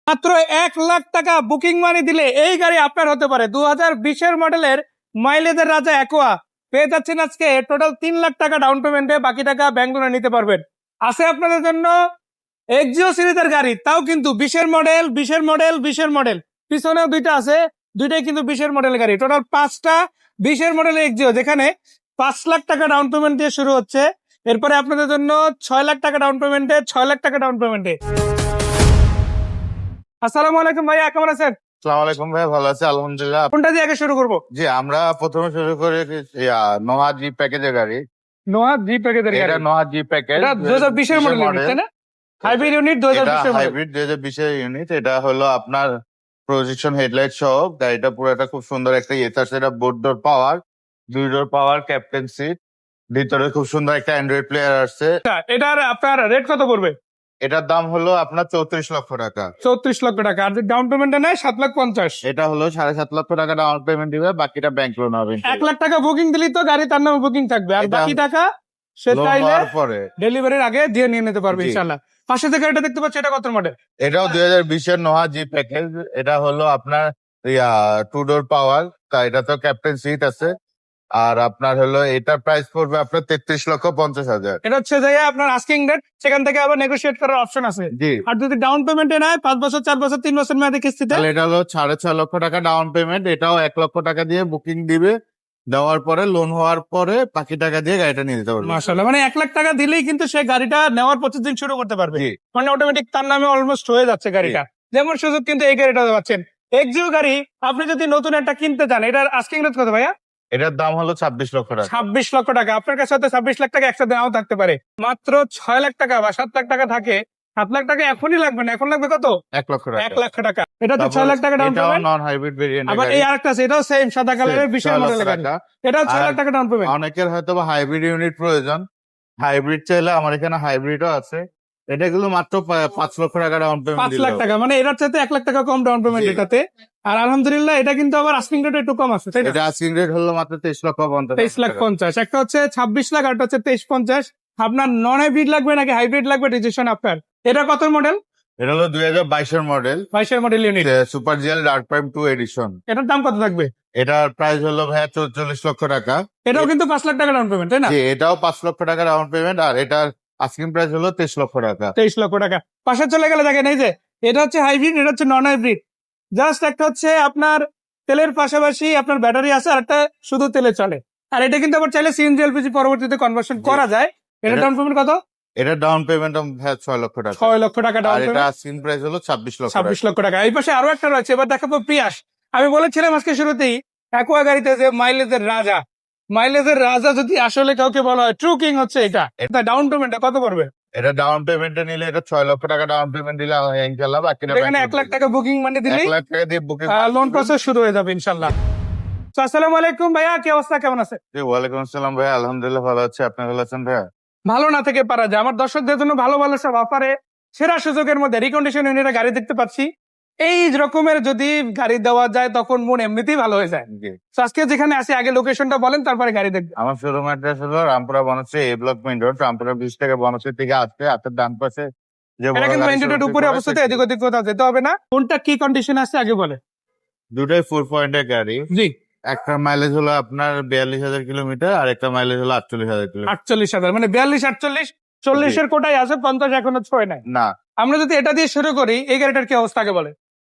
মাত্র 1,00,000 টাকা booking money দিলে এই গাড়ি আপনার হতে পারে। 2020-এর মডেলের মাইলেজের রাজা অ্যাকোয়া পেয়ে যাচ্ছেন আজকে টোটাল 3,00,000 টাকা ডাউন পেমেন্টে, বাকি টাকা ব্যাংক লোনে নিতে পারবেন। আছে আপনাদের জন্য এক্সিও সিরিজের গাড়ি, তাও কিন্তু 20-এর মডেল 20-এর মডেল 20-এর মডেল, পিছনেও দুইটা আছে, দুইটাই কিন্তু 20-এর মডেলের গাড়ি। টোটাল 5টা 20-এর মডেলের এক্সিও, যেখানে 5,00,000 টাকা ডাউন পেমেন্ট দিয়ে শুরু হচ্ছে। এরপরে আপনাদের জন্য 6,00,000 টাকা ডাউন পেমেন্টে, 6,00,000 টাকা ডাউন পেমেন্টে। আসসালামু আলাইকুম ভাইয়া, কেমন আছেন? আসসালামু আলাইকুম ভাই, ভালো আছে আলহামদুলিল্লাহ। কোনটা দিয়ে আগে শুরু করবো? জি, আমরা প্রথমে শুরু করে নোহা জি প্যাকেজের গাড়ি। নোহা জি প্যাকেজের গাড়ি, এটা নোহা জি প্যাকেজ, এটা 2020-এর মডেল তাই না? হাইব্রিড ইউনিট 2020-এর মডেল। হাইব্রিড 2020-এর ইউনিট। এটা হলো আপনার প্রজেকশন হেডলাইট সহ গাড়িটা, পুরো একটা খুব সুন্দর একটা আছে। এটা বোর্ড ডোর পাওয়ার, 2 ডোর পাওয়ার, ক্যাপ্টেন সিট, ভিতরে খুব সুন্দর একটা অ্যান্ড্রয়েড প্লেয়ার আসছে। এটার আপনার রেট কত পড়বে? এটার দাম হলো আপনার 34 লক্ষ টাকা। 34 লক্ষ টাকা। আর ডাউন পেমেন্টে নেয় 7,50,000। এটা হলো 7.5 লক্ষ টাকা ডাউন পেমেন্ট দিবে, বাকিটা ব্যাংক লোন হবে। 1,00,000 টাকা বুকিং দিলেই তো গাড়ি তার নামে বুকিং থাকবে, আর এটা বাকি টাকা সে লোন চাইলে হওয়ার পরে ডেলিভারির আগে দিয়ে নিয়ে নিতে পারবে জি। ইনশাআল্লাহ। পাশে যে গাড়িটা দেখতে পাচ্ছি, এটা কত মডেল? এটাও 2020-এর নোহা জি প্যাকেজ। এটা হলো আপনার 2 ডোর পাওয়ার, এটা তো ক্যাপ্টেন সিট আছে। আর আপনার হলো এটার প্রাইস পড়বে আপনার 33,50,000। এটা হচ্ছে যে আপনার আস্কিং রেট, সেখান থেকে আবার নেগোশিয়েট করার অপশন আছে। জি, আর যদি ডাউন পেমেন্টে নেয় 5 বছর 4 বছর 3 বছর মেয়াদে কিস্তিতে, তাহলে এটা হলো 6.5 লক্ষ টাকা ডাউন পেমেন্ট। এটাও 1 লক্ষ টাকা দিয়ে বুকিং দিবে, দেওয়ার পরে লোন হওয়ার পরে বাকি টাকা দিয়ে গাড়িটা নিয়ে যেতে পারবে। মাশাআল্লাহ, মানে 1,00,000 টাকা দিলেই কিন্তু সে গাড়িটা নেওয়ার প্রতিদিন শুরু করতে পারবে। জি, মানে অটোমেটিক তার নামে অলমোস্ট হয়ে যাচ্ছে গাড়িটা। যেমন সুযোগ কিন্তু এই গাড়িটা পাচ্ছেন। এক্সিও গাড়ি আপনি যদি নতুন একটা কিনতে চান, এটার আস্কিং রেট কত ভাইয়া? এটার দাম হলো 26 লক্ষ টাকা। 26 লক্ষ টাকা। আপনার কাছে হয়তো 26 লাখ টাকা একসাথে নাও থাকতে পারে। মাত্র 6,00,000 টাকা বা 7,00,000 টাকা থাকে। 7,00,000 টাকা এখনই লাগবে না, এখন লাগবে কত? 1 লক্ষ টাকা। 1,00,000 টাকা। এটা তো 6,00,000 টাকা ডাউন এটাও পেমেন্ট। Non hybrid variant. আবার এই আরেকটা আছে, এটাও সেম সাদা কালারের 20-এর মডেলের গাড়ি। এটাও 6,00,000 টাকা ডাউন পেমেন্ট। অনেকের হয়তো বা হাইব্রিড ইউনিট প্রয়োজন, হাইব্রিড চাইলে আমার এখানে হাইব্রিডও আছে। এটা গুলো মাত্র 5 লক্ষ টাকা ডাউন পেমেন্ট 5,00,000 টাকা, মানে এটার চাইতে 1,00,000 টাকা কম ডাউন পেমেন্ট জি। এটাতে। আর আলহামদুলিল্লাহ এটা কিন্তু আবার আস্কিং রেট একটু কম আছে, তাই না? এটা আস্কিং রেট হলো মাত্র 23,50,000। 23,50,000। একটা হচ্ছে 26 লাখ, আর একটা হচ্ছে 23,50,000। আপনার নন হাইব্রিড লাগবে নাকি হাইব্রিড লাগবে, ডিসিশন আপনার। এটা কত মডেল? এটা হলো 2022-এর মডেল, 22-এর model unit. Super GL dark prime 2 edition. এটার দাম কত থাকবে? এটার প্রাইস হলো ভাইয়া 44 লক্ষ টাকা। এটাও কিন্তু 5,00,000 টাকা ডাউন পেমেন্ট, তাই না? জি, এটাও 5 লক্ষ টাকা ডাউন পেমেন্ট, আর এটার আস্কিং প্রাইস হলো 23 লক্ষ টাকা। 23 লক্ষ টাকা। পাশে চলে গেলে দেখেন, এই যে এটা হচ্ছে হাইব্রিড, এটা হচ্ছে নন হাইব্রিড। জাস্ট একটা হচ্ছে আপনার তেলের পাশাপাশি আপনার ব্যাটারি আছে, আর একটা শুধু তেলে চলে। আর এটা কিন্তু আবার চাইলে সিএনজি এলপিজি পরবর্তীতে কনভার্সন করা যায়। এটা ডাউন পেমেন্ট কত? এটা ডাউন পেমেন্ট ভাইয়া 6 লক্ষ টাকা। 6 লক্ষ টাকা ডাউন আর এটা পেমেন্ট, আস্কিং প্রাইস হলো 26 লক্ষ 26 টাকা। লক্ষ টাকা। এই পাশে আরো একটা রয়েছে, এবার দেখাবো প্রিয়াস। আমি বলেছিলাম আজকে শুরুতেই অ্যাকোয়া গাড়িতে যে মাইলেজের রাজা, মাইলেজের রাজা যদি আসলে কাউকে বলা হয়, ট্রু কিং হচ্ছে এটা। এটা ডাউন পেমেন্টটা কত পড়বে? এটা ডাউন পেমেন্টে নিলে এটা 6 লক্ষ টাকা ডাউন পেমেন্ট দিলে ইনশাআল্লাহ বাকিটা এখানে 1,00,000 টাকা বুকিং মানে দিলেই 1 লাখ টাকা দিয়ে বুকিং। লোন প্রসেস শুরু হয়ে যাবে ইনশাল্লাহ। তো আসসালামু আলাইকুম ভাইয়া, কি অবস্থা, কেমন আছে? জি, ওয়ালাইকুম আসসালাম ভাইয়া, আলহামদুলিল্লাহ ভালো আছে। আপনি ভালো আছেন ভাইয়া? ভালো না থেকে পারা যায়। আমার দর্শকদের জন্য ভালো ভালো সব অফারে সেরা সুযোগের মধ্যে রিকন্ডিশন ইউনিটের গাড়ি দেখতে পাচ্ছি। এই রকমের যদি গাড়ি দেওয়া যায় তখন মন এমনিতেই ভালো হয়ে যায়। জি, তো আজকে যেখানে আছি আগে লোকেশনটা বলেন, তারপরে গাড়ি দেখবেন। আমার শোরুম অ্যাড্রেস হলো Rampura Banasree A block main road, Rampura bridge থেকে বনশ্রী থেকে আসতে হাতের ডান পাশে যে বড় এটা কিন্তু গাড়ি মেইন রোডের শোরুমটি উপরে পড়ে অবস্থিত, সেটি। এদিক ওদিক কোথাও যেতে হবে না। কোনটা কি কন্ডিশন আছে আগে বলে। দুটোই 4 পয়েন্টের গাড়ি। জি, একটা মাইলেজ হলো আপনার 42,000 কিলোমিটার, আর একটা মাইলেজ হলো 48,000 কিলোমিটার। 48,000, মানে 42 48 40-এর কোটাই আছে, 50 এখনো ছোঁয় নাই। না, আমরা যদি এটা দিয়ে শুরু করি, এই গাড়িটার কি অবস্থা আগে বলে।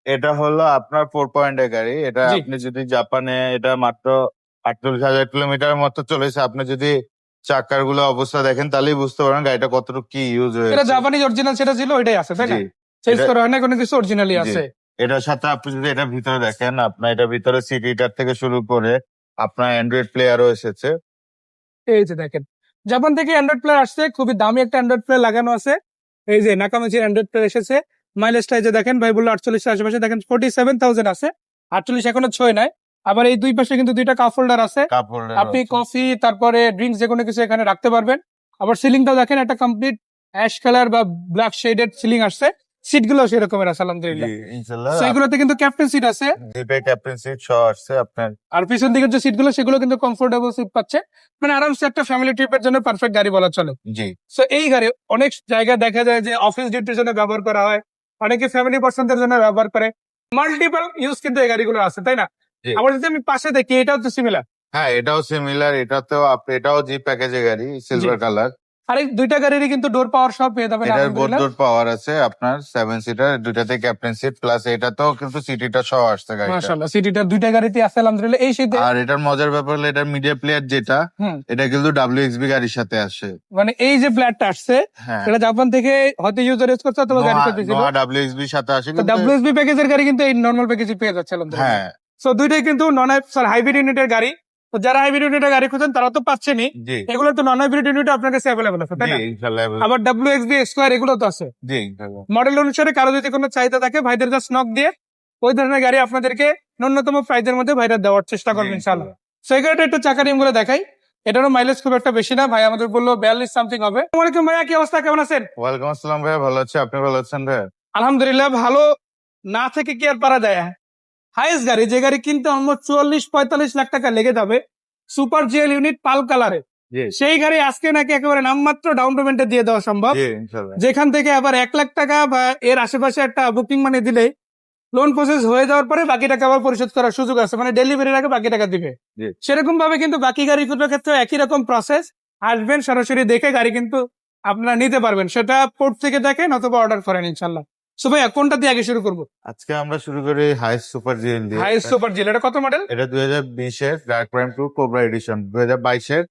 এটা হলো আপনার 4 পয়েন্টের গাড়ি। এটা জি। আপনি যদি জাপানে এটা মাত্র 48,000 কিলোমিটার মতো চলেছে। আপনি যদি চাকার গুলো অবস্থা দেখেন তাহলেই বুঝতে পারেন গাড়িটা কতটুকু কি ইউজ এটা হয়েছে। জাপানিজ অরিজিনাল সেটা ছিল, ওইটাই আছে, তাই না? জি, চেঞ্জ এটা- করা হয় না কোনো কিছু, অরিজিনালি জি। আছে। এটার সাথে আপনি যদি এটা ভিতরে দেখেন, আপনার এটা ভিতরে সিট হিটার থেকে শুরু করে আপনার অ্যান্ড্রয়েড প্লেয়ারও এসেছে। এই যে দেখেন, জাপান থেকে অ্যান্ড্রয়েড প্লেয়ার আসছে, খুবই দামি একটা অ্যান্ড্রয়েড প্লেয়ার লাগানো আছে। এই যে নাকামাচির অ্যান্ড্রয়েড প্লেয়ার এসেছে। মাইলেজটা এই যে দেখেন, ভাই বললো 48 এর আশেপাশে, দেখেন 47,000 আছে। 48 এখনো ছয় নাই। আবার এই দুই পাশে কিন্তু দুইটা কাপ হোল্ডার আছে, কাপড় আপনি কফি তারপরে ড্রিঙ্কস যে কোনো কিছু এখানে রাখতে পারবেন। আবার সিলিংটাও দেখেন, একটা কমপ্লিট অ্যাশ কালার বা ব্ল্যাক শেডেড সিলিং আসছে। সিট গুলো সেরকমের আছে আলহামদুলিল্লাহ। ইনশাআল্লাহ। সেইগুলোতে কিন্তু ক্যাপ্টেন সিট আছে। জিপে ক্যাপ্টেন সিট সহ আসছে আপনার। আর পিছন দিকের যে সিট গুলো সেগুলো কিন্তু কমফোর্টেবল সিট পাচ্ছে, মানে আরামসে একটা ফ্যামিলি ট্রিপের জন্য পারফেক্ট গাড়ি বলা চলে। জি, সো এই গাড়ি অনেক জায়গায় দেখা যায় যে অফিস ডিউটির জন্য ব্যবহার করা হয়, অনেকে ফ্যামিলি পার্সনদের জন্য ব্যবহার করে, মাল্টিপল ইউজ কিন্তু এই গাড়িগুলো আছে, তাই না? জি। আবার যদি আমি পাশে দেখি, এটাও তো সিমিলার। হ্যাঁ, এটাও সিমিলার, এটাও জি প্যাকেজের গাড়ি, সিলভার কালার। আর এই দুইটা গাড়িরই কিন্তু ডোর পাওয়ার সব পেয়ে যাবেন এটার আলহামদুলিল্লাহ। বোর্ড পাওয়ার আছে আপনার 7 সিটার, দুইটাতে ক্যাপ্টেন সিট প্লাস এটাতেও কিন্তু সিটিটা সহ আসছে গাড়িটা। মাশাআল্লাহ, সিটিটা দুইটা গাড়িতে আছে আলহামদুলিল্লাহ এই শীতে। আর এটার মজার ব্যাপার হলো এটার মিডিয়া প্লেয়ার যেটা, হুম, এটা কিন্তু WXB গাড়ির সাথে আসে। মানে এই যে প্ল্যাটটা আসছে, হ্যাঁ, এটা জাপান থেকে হয়তো ইউজার ইউজ করছে অথবা গাড়ি সাথে ছিল। WXB সাথে আসে তো কিন্তু। ডাব্লিউএসবি প্যাকেজের গাড়ি কিন্তু এই নরমাল প্যাকেজে পেয়ে যাচ্ছে আলহামদুলিল্লাহ। হ্যাঁ, সো দুইটাই কিন্তু হাইব্রিড ইউনিটের গাড়ি। তো যারা হাইব্রিড ইউনিটের গাড়ি খুঁজছেন তারা তো পাচ্ছেনই, জি এগুলো তো নন হাইব্রিড ইউনিট আপনার কাছে অ্যাভেলেবল আছে, তাই জি না? ইনশাল্লাহ। আবার WXB স্কোয়ার এগুলো তো আছে। জি ইনশাল্লাহ। মডেল অনুসারে কারো যদি কোনো চাহিদা থাকে ভাইদের জাস্ট নক দিয়ে ওই ধরনের গাড়ি আপনাদেরকে ন্যূনতম প্রাইজের মধ্যে ভাইরা দেওয়ার চেষ্টা করবেন ইনশাআল্লাহ। সো এই গাড়িটা একটু চাকা রিম গুলো দেখাই, এটারও মাইলেজ খুব একটা বেশি না, ভাই আমাদের বললো 42 সামথিং হবে। আসসালামু আলাইকুম ভাইয়া, কি অবস্থা, কেমন আছেন? ওয়ালাইকুম আসসালাম ভাইয়া, ভালো আছি, আপনি ভালো আছেন ভাইয়া? আলহামদুলিল্লাহ ভালো না থেকে কি আর পারা যায়। হাইয়েস্ট গাড়ি, যে গাড়ি কিনতে অলমোস্ট 44-45 লাখ টাকা লেগে যাবে, সুপার জিএল ইউনিট পাল কালারে, জি সেই গাড়ি আজকে নাকি একেবারে নামমাত্র ডাউন পেমেন্টে দিয়ে দেওয়া সম্ভব। জি ইনশাল্লাহ। যেখান থেকে আবার 1 লাখ টাকা বা এর আশেপাশে একটা বুকিং মানি দিলে লোন প্রসেস হয়ে যাওয়ার পরে বাকি টাকা আবার পরিশোধ করার সুযোগ আছে, মানে ডেলিভারির আগে বাকি টাকা দিবে। জি। সেরকম ভাবে কিন্তু বাকি গাড়িগুলোর ক্ষেত্রে একই রকম প্রসেস, আসবেন সরাসরি দেখে গাড়ি কিন্তু আপনারা নিতে পারবেন, সেটা পোর্ট থেকে দেখেন অথবা অর্ডার করেন ইনশাল্লাহ। সো ভাইয়া কোনটা দিয়ে আগে শুরু করবো? আজকে আমরা শুরু করি হাইস্ট সুপার জিএল দিয়ে। হাইয়েস্ট সুপার জিএল, এটা কত মডেল? এটা 2020 এর ডার্ক প্রাইম 2 কোবরা এডিশন, 2022 এর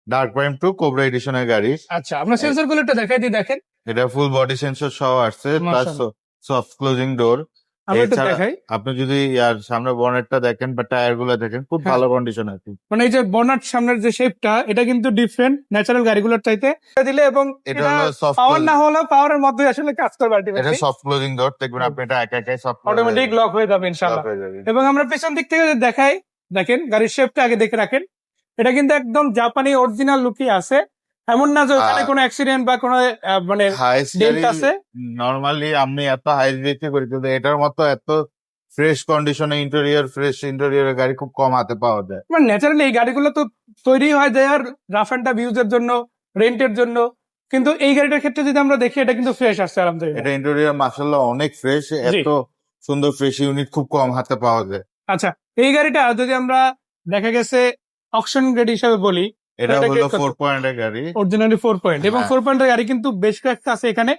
ডার্ক প্রাইম 2 কোবরা এডিশনের গাড়ি। আচ্ছা, আপনার সেন্সর গুলো একটু দেখাই দিই, দেখেন। এটা ফুল বডি সেন্সর সহ আসছে, প্লাস মাশাআল্লাহ। সফট ক্লোজিং ডোর। আমি একটু এছাড়া দেখাই, আপনি যদি আর সামনে বনেটটা দেখেন বা টায়ার গুলো দেখেন, খুব হ্যাঁ। ভালো কন্ডিশন আছে। মানে এই যে বনাট সামনের যে শেপটা, এটা কিন্তু ডিফারেন্ট ন্যাচারাল গাড়িগুলোর চাইতে এটা দিলে, এবং এটা হলো সফট পাওয়ার না হলেও পাওয়ারের মধ্যে আসলে কাজ করবে এটা আলটিমেটলি, সফট ক্লোজিং ডোর, দেখবেন আপনি এটা একা একাই সফট অটোমেটিক লক হয়ে যাবে ইনশাআল্লাহ। হয়ে যাবে। এবং আমরা পেছন দিক থেকে যদি দেখাই, দেখেন গাড়ির শেপটা আগে দেখে রাখেন, এটা কিন্তু একদম জাপানি অরিজিনাল লুকই আছে, এমন না যে ওখানে কোনো অ্যাক্সিডেন্ট বা কোনো মানে হাইস্ট ডেন্ট আছে। নরমালি আমি এত হাইস্ট বিক্রি করি, কিন্তু এটার মতো এত ফ্রেশ কন্ডিশনে ইন্টেরিয়র, ফ্রেশ ইন্টেরিয়রের গাড়ি খুব কম হাতে পাওয়া যায়। মানে ন্যাচারালি এই গাড়িগুলো তো তৈরি হয় দেয়ার রাফ অ্যান্ড টাফ ইউজের জন্য, রেন্টের জন্য, কিন্তু এই গাড়িটার ক্ষেত্রে যদি আমরা দেখি এটা কিন্তু ফ্রেশ আসছে আলহামদুলিল্লাহ। এটা ইন্টেরিয়র মাশাআল্লাহ অনেক ফ্রেশ, এত সুন্দর ফ্রেশ ইউনিট খুব কম হাতে পাওয়া যায়। আচ্ছা, এই গাড়িটা যদি আমরা দেখা গেছে অকশন গ্রেড হিসাবে বলি, এটা এটা হলো grade কত? 4 পয়েন্টের গাড়ি। অরিজিনালি 4 পয়েন্ট, এবং হ্যাঁ। 4 পয়েন্টের গাড়ি কিন্তু বেশ কয়েকটা আছে এখানে।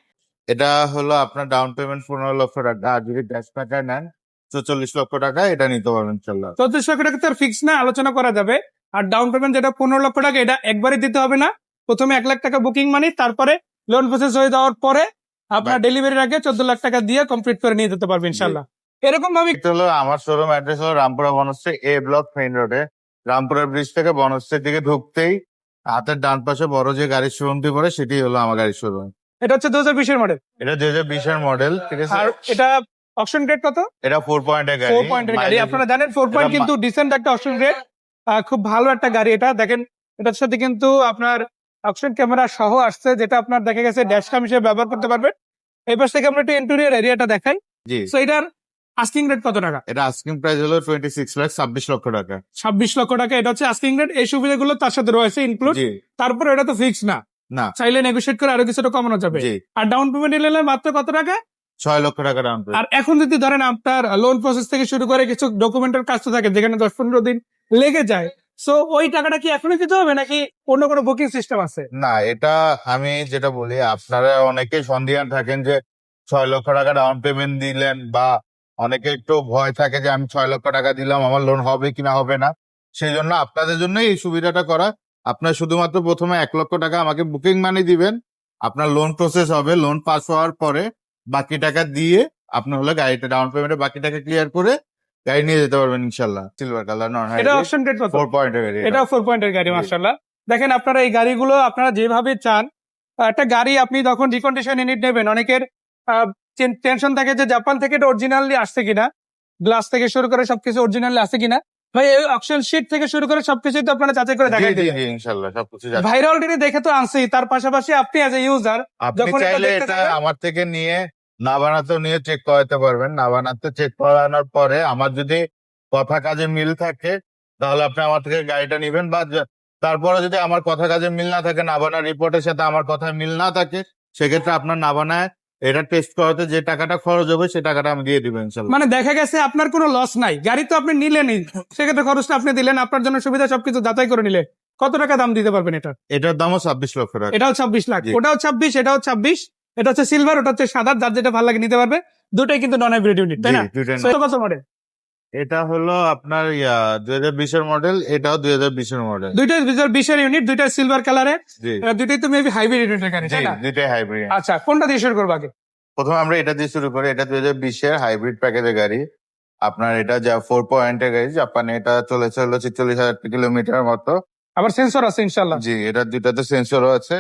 এটা হলো আপনার ডাউন পেমেন্ট 15 লক্ষ টাকা, আর যদি ক্যাশ টাকা নেন 44 লক্ষ টাকা, এটা নিতে পারবেন ইনশাল্লাহ। 34 লক্ষ টাকা তো ফিক্স না, আলোচনা করা যাবে। আর ডাউন পেমেন্ট যেটা 15 লক্ষ টাকা, এটা একবারে দিতে হবে না, প্রথমে 1 লাখ টাকা বুকিং মানি, তারপরে লোন প্রসেস হয়ে যাওয়ার পরে আপনার ডেলিভারির আগে 14 লাখ টাকা দিয়ে কমপ্লিট করে নিয়ে যেতে পারবেন ইনশাল্লাহ। এরকম ভাবে এটা হলো আমার শোরুম অ্যাড্রেস হলো Rampura Banasree A block main রোডে, রামপুরা ব্রিজ থেকে বনশ্রীর দিকে ঢুকতেই হাতের ডান পাশে বড় যে গাড়ির শোরুমটি পড়ে, সেটি হলো আমার গাড়ির শোরুম। এটা হচ্ছে 2020 এর মডেল, এটা 2020 এর মডেল, ঠিক আছে। আর এটা অপশন গ্রেড কত? এটা 4 পয়েন্টের গাড়ি। 4 পয়েন্টের গাড়ি, Mileage- আপনারা জানেন 4 পয়েন্ট এটা কিন্তু ডিসেন্ট একটা অপশন গ্রেড, খুব ভালো একটা গাড়ি এটা। দেখেন এটার সাথে কিন্তু আপনার অপশন ক্যামেরা সহ আসছে, যেটা আপনার দেখা গেছে ড্যাশ ক্যাম হিসেবে ব্যবহার করতে পারবেন। এই পাশ থেকে আমরা একটু ইন্টেরিয়র এরিয়াটা দেখাই। জি, সো এটার আস্কিং রেট কত টাকা? এটা আস্কিং প্রাইস হলো 26 লক্ষ টাকা। 26 লক্ষ টাকা, এটা হচ্ছে আস্কিং রেট। এই সুবিধাগুলো তার সাথে রয়েছে ইনক্লুড, জি, তারপর এটা তো ফিক্স না, না, চাইলে নেগোশিয়েট করে আরো কিছুটা কমানো যাবে। জি, আর ডাউন পেমেন্ট নিলে মাত্র কত টাকা? 6 লক্ষ টাকা ডাউন পেমেন্ট। আর এখন যদি ধরেন আপনার লোন প্রসেস থেকে শুরু করে কিছু ডকুমেন্টের কাজ তো থাকে, যেখানে 10-15 দিন লেগে যায়, সো ওই টাকাটা কি এখনই দিতে হবে নাকি অন্য কোনো বুকিং সিস্টেম আছে? না, এটা আমি যেটা বলি, আপনারা অনেকে সন্দিহান থাকেন যে 6 লক্ষ টাকা ডাউন পেমেন্ট দিলেন, বা অনেকে একটু ভয় থাকে যে আমি 6 লক্ষ টাকা দিলাম, আমার লোন হবে কিনা হবে না। সেই জন্য আপনাদের জন্য এই সুবিধাটা করা। আপনার শুধুমাত্র প্রথমে 1 লক্ষ টাকা আমাকে বুকিং মানি দিবেন, আপনার লোন প্রসেস হবে, লোন পাস হওয়ার পরে বাকি টাকা দিয়ে আপনার হলো গাড়িটা ডাউন পেমেন্টে বাকি টাকা ক্লিয়ার করে গাড়ি নিয়ে যেতে পারবেন ইনশাল্লাহ। সিলভার কালার, নন এটা হাইব্রিড, অপশন রেট কত? 4 পয়েন্টের গাড়ি। এটা 4 পয়েন্টের গাড়ি, জি। মাশাআল্লাহ। দেখেন আপনারা এই গাড়িগুলো আপনারা যেভাবে চান, একটা গাড়ি আপনি যখন রিকন্ডিশন ইউনিট নেবেন, অনেকের টেনশন থাকে যে জাপান থেকে এটা অরিজিনালি আসছে কিনা, গ্লাস থেকে শুরু করে সবকিছু অরিজিনালি আছে কিনা। ভাই এই অপশন শিট থেকে শুরু করে সবকিছু তো আপনারা যাচাই করে জি, দেখাই জি, দিবেন। জি, ইনশাল্লাহ সবকিছু যাচ্ছে। ভাইরা অলরেডি দেখে তো আনছেই, তার পাশাপাশি আপনি অ্যাজ এ ইউজার আপনি যখন এটা চাইলে দেখতে এটা যাবেন- আমার থেকে নিয়ে না বানাতেও নিয়ে চেক করাতে পারবেন। না বানাতে চেক করানোর পরে আমার যদি কথা কাজে মিল থাকে, তাহলে আপনি আমার থেকে গাড়িটা নিবেন, বা তারপরে যদি আমার কথা কাজে মিল না থাকে, না বানা রিপোর্টের সাথে আমার কথা মিল না থাকে, সেক্ষেত্রে আপনার না বানায় এটা টেস্ট করাতে যে টাকাটা খরচ হবে সেই টাকাটা আমি দিয়ে দিবেন ইনশাল্লাহ। মানে দেখা গেছে আপনার কোনো লস নাই, গাড়ি তো আপনি নিলেনই, সেক্ষেত্রে খরচটা আপনি দিলেন, আপনার জন্য সুবিধা সবকিছু যাচাই করে নিলে কত টাকা দাম দিতে পারবেন এটা? এটার দামও 26 লক্ষ টাকা। এটাও 26 লাখ, জি। ওটাও 26, এটাও 26, এটা হচ্ছে সিলভার, ওটা হচ্ছে সাদা, যার যেটা ভালো লাগে নিতে পারবে। দুটোই কিন্তু নন হাইব্রিড ইউনিট, তাই জি, না? দুইটাই So, এটা কত মডেল? এটা হলো আপনার 2020 এর মডেল, এটাও 2020 এর মডেল। দুইটাই 2020 এর ইউনিট, দুইটাই সিলভার কালারে, জি দুইটাই তো মেবি হাইব্রিড ইউনিটের গাড়ি, জি তাই না? দুইটাই হাইব্রিড। আচ্ছা, কোনটা দিয়ে শুরু করবো আগে? প্রথমে আমরা এটা দিয়ে শুরু করি। এটা 2020 এর হাইব্রিড প্যাকেজের গাড়ি। আপনার এটা যা 4 পয়েন্টের গাড়ি, জাপানে এটা চলেছে হলো 46,000 কিলোমিটার মতো। আবার সেন্সর আছে ইনশাল্লাহ। জি, এটা দুইটাতে সেন্সরও আছে।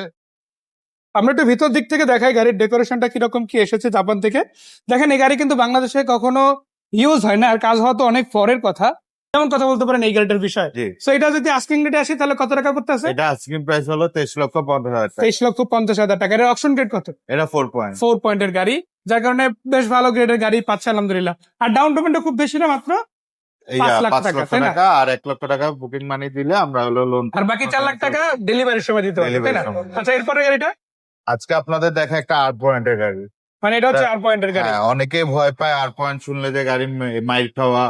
আমরা একটু ভিতর দিক থেকে দেখাই গাড়ির ডেকোরেশনটা কিরকম কি এসেছে জাপান থেকে। দেখেন, এই গাড়ি কিন্তু বাংলাদেশে কখনো ইউজ হয় না, আর কাজ হওয়া তো অনেক পরের কথা। কেমন কথা বলতে পারেন এই গাড়িটার বিষয়ে? জি, তো এটা যদি আস্কিং রেটে আসি তাহলে কত টাকা করতে আছে? এটা আস্কিং প্রাইস হলো 23,50,000 টাকা। 23,50,000 টাকা। এর অপশন গ্রেড কত? এটা 4 পয়েন্ট। 4 পয়েন্টের গাড়ি, যার কারণে বেশ ভালো গ্রেডের গাড়ি পাচ্ছে আলহামদুলিল্লাহ। আর ডাউন পেমেন্টটা খুব বেশি না, মাত্র 5 লাখ 5 টাকা, লক্ষ তাই না? টাকা আর 1 লক্ষ টাকা বুকিং মানি দিলে আমরা হলো লোন। আর বাকি 4 লাখ টাকা ডেলিভারির সময় দিতে হবে, তাই না? Delivery সময়। আচ্ছা, এরপরে গাড়িটা আজকে আপনাদের দেখা একটা 8 পয়েন্টের গাড়ি। মানে এটা হচ্ছে 8 পয়েন্টের গাড়ি। হ্যাঁ, অনেকে ভয় পায় 8 পয়েন্ট শুনলে যে গাড়ি মাইল খাওয়া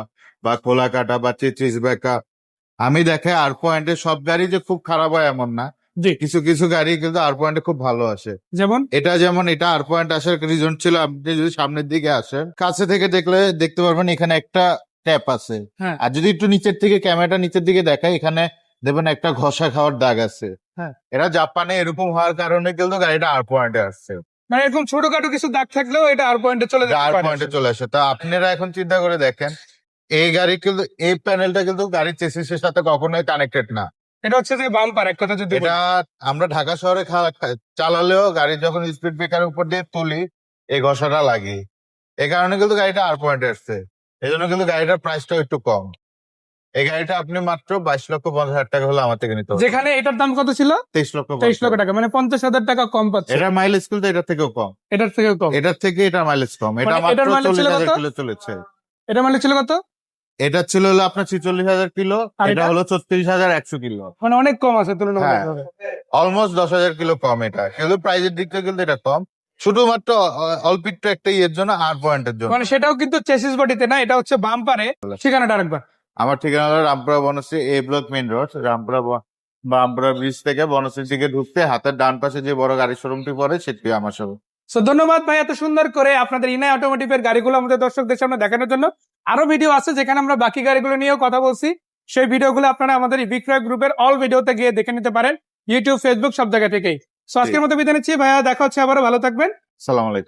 বা খোলা কাটা বা চিচিস বেকা। আমি দেখে 8 পয়েন্টের সব গাড়ি যে খুব খারাপ হয় এমন না। জি, কিছু কিছু গাড়ি কিন্তু 8 পয়েন্টে খুব ভালো আসে। যেমন যেমন এটা 8 পয়েন্ট আসার রিজন ছিল, আপনি যদি সামনের দিকে আসেন কাছে থেকে দেখলে দেখতে পারবেন এখানে একটা ট্যাপ আছে। হ্যাঁ। আর যদি একটু নিচের থেকে ক্যামেরাটা নিচের দিকে দেখায়, এখানে দেখবেন একটা ঘষা খাওয়ার দাগ আছে। হ্যাঁ। এটা জাপানে এরকম হওয়ার কারণে কিন্তু গাড়িটা 8 পয়েন্টে আসছে। মানে এরকম ছোটখাটো কিছু দাগ থাকলেও এটা 8 পয়েন্টে চলে যেতে 8 পারে। পয়েন্টে চলে আসে। তা আপনারা এখন চিন্তা করে দেখেন, এই গাড়ি কিন্তু এই প্যানেলটা কিন্তু গাড়ির চেসিসের সাথে কখনোই কানেক্টেড না। এটা হচ্ছে যে বাম্পার, এক কথা যদি বলি। এটা আমরা ঢাকা শহরে চালালেও গাড়ি যখন স্পিড ব্রেকারের উপর দিয়ে তুলি এই ঘষাটা লাগে। এই কারণে কিন্তু গাড়িটা 8 পয়েন্টে আসছে। এই জন্য কিন্তু গাড়িটার প্রাইসটাও একটু কম। এই গাড়িটা আপনি মাত্র 22,50,000 টাকা হলে আমার থেকে নিতে হবে। যেখানে এটার দাম কত ছিল? 23,50,000 লক্ষ টাকা, মানে 50,000 টাকা কম পাচ্ছে। এটার মাইলেজ কিন্তু এটার থেকেও কম। এটার থেকে কম। এটার থেকে এটার মাইলেজ কম। এটা মানে মাত্র এটার mileage ছিল 40,000 কত? কিলো চলেছে। এটা মানে ছিল কত? এটা ছিল হলো আপনার 46,000 কিলো, আর এটা এটা? হলো 36,100 কিলো। মানে অনেক কম আছে তুলনামূলকভাবে। অলমোস্ট 10,000 কিলো কম এটা, কিন্তু প্রাইজের দিক থেকে কিন্তু এটা কম। শুধুমাত্র অল্প একটু একটা ইয়ের জন্য 8 পয়েন্টের জন্য। মানে সেটাও কিন্তু চেসিস বডিতে না, এটা হচ্ছে বাম্পারে। ঠিকানাটা আরেকবার। আমার ঠিকানা হলো Rampura Banasree A block main road, Rampura bridge থেকে বনশ্রীর দিকে ঢুকতে হাতের ডান পাশে যে বড় গাড়ি শোরুমটি পড়ে সেটি আমার সব। সো ধন্যবাদ ভাই এত সুন্দর করে আপনাদের ইনাই অটোমোটিভের গাড়িগুলো আমাদের দর্শকদের সামনে দেখানোর জন্য। আরো ভিডিও আছে যেখানে আমরা বাকি গাড়িগুলো নিয়েও কথা বলছি, সেই ভিডিওগুলো আপনারা আমাদের এই বিক্রয় গ্রুপের অল ভিডিওতে গিয়ে দেখে নিতে পারেন, ইউটিউব, ফেসবুক সব জায়গা থেকেই। সো আজকের মতো বিদায় নিচ্ছি ভাইয়া, দেখা হচ্ছে আবারও, ভালো থাকবেন। সালাম আলাইকুম।